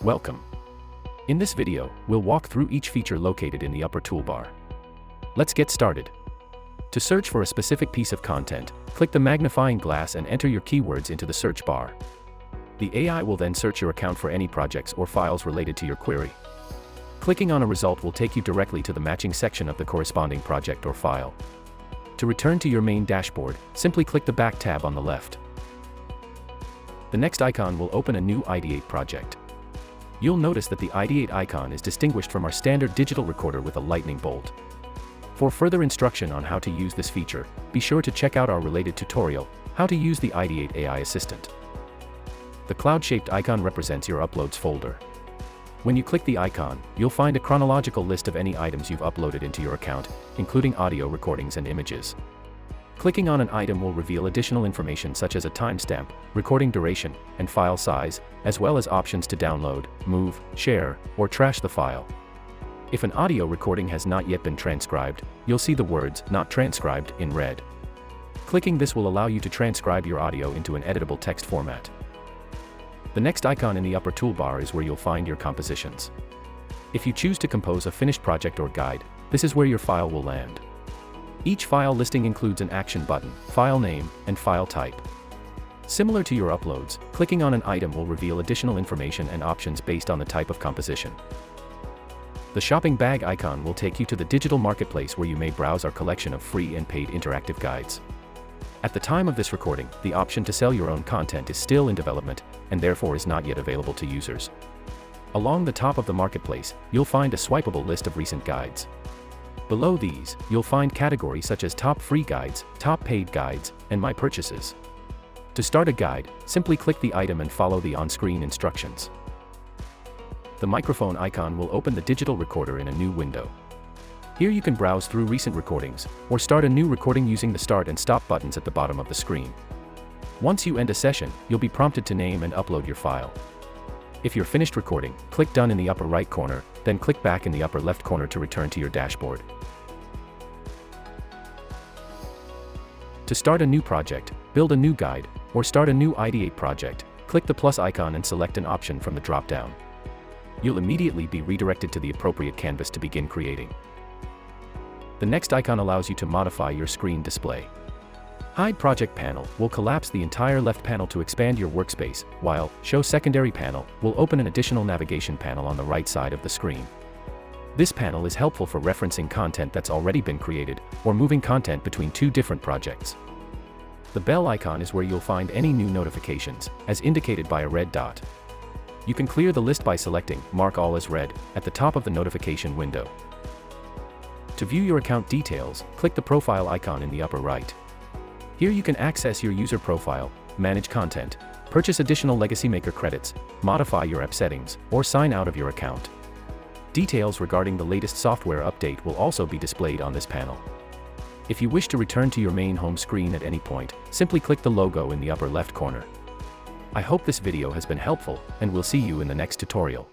Welcome. In this video, we'll walk through each feature located in the upper toolbar. Let's get started. To search for a specific piece of content, click the magnifying glass and enter your keywords into the search bar. The AI will then search your account for any projects or files related to your query. Clicking on a result will take you directly to the matching section of the corresponding project or file. To return to your main dashboard, simply click the Back tab on the left. The next icon will open a new Ideate project. You'll notice that the Ideate icon is distinguished from our standard digital recorder with a lightning bolt. For further instruction on how to use this feature, be sure to check out our related tutorial, How to Use the Ideate AI Assistant. The cloud-shaped icon represents your Uploads folder. When you click the icon, you'll find a chronological list of any items you've uploaded into your account, including audio recordings and images. Clicking on an item will reveal additional information such as a timestamp, recording duration, and file size, as well as options to download, move, share, or trash the file. If an audio recording has not yet been transcribed, you'll see the words "Not Transcribed" in red. Clicking this will allow you to transcribe your audio into an editable text format. The next icon in the upper toolbar is where you'll find your compositions. If you choose to compose a finished project or guide, this is where your file will land. Each file listing includes an action button, file name, and file type. Similar to your uploads, clicking on an item will reveal additional information and options based on the type of composition. The shopping bag icon will take you to the digital marketplace where you may browse our collection of free and paid interactive guides. At the time of this recording, the option to sell your own content is still in development, and therefore is not yet available to users. Along the top of the marketplace, you'll find a swipeable list of recent guides. Below these, you'll find categories such as Top Free Guides, Top Paid Guides, and My Purchases. To start a guide, simply click the item and follow the on-screen instructions. The microphone icon will open the digital recorder in a new window. Here you can browse through recent recordings, or start a new recording using the Start and Stop buttons at the bottom of the screen. Once you end a session, you'll be prompted to name and upload your file. If you're finished recording, click Done in the upper right corner, then click back in the upper left corner to return to your dashboard. To start a new project, build a new guide, or start a new Ideate project, click the plus icon and select an option from the drop-down. You'll immediately be redirected to the appropriate canvas to begin creating. The next icon allows you to modify your screen display. Hide Project Panel will collapse the entire left panel to expand your workspace, while Show Secondary Panel will open an additional navigation panel on the right side of the screen. This panel is helpful for referencing content that's already been created, or moving content between two different projects. The bell icon is where you'll find any new notifications, as indicated by a red dot. You can clear the list by selecting Mark All as Read at the top of the notification window. To view your account details, click the profile icon in the upper right. Here you can access your user profile, manage content, purchase additional Legacy Maker credits, modify your app settings, or sign out of your account. Details regarding the latest software update will also be displayed on this panel. If you wish to return to your main home screen at any point, simply click the logo in the upper left corner. I hope this video has been helpful, and we'll see you in the next tutorial.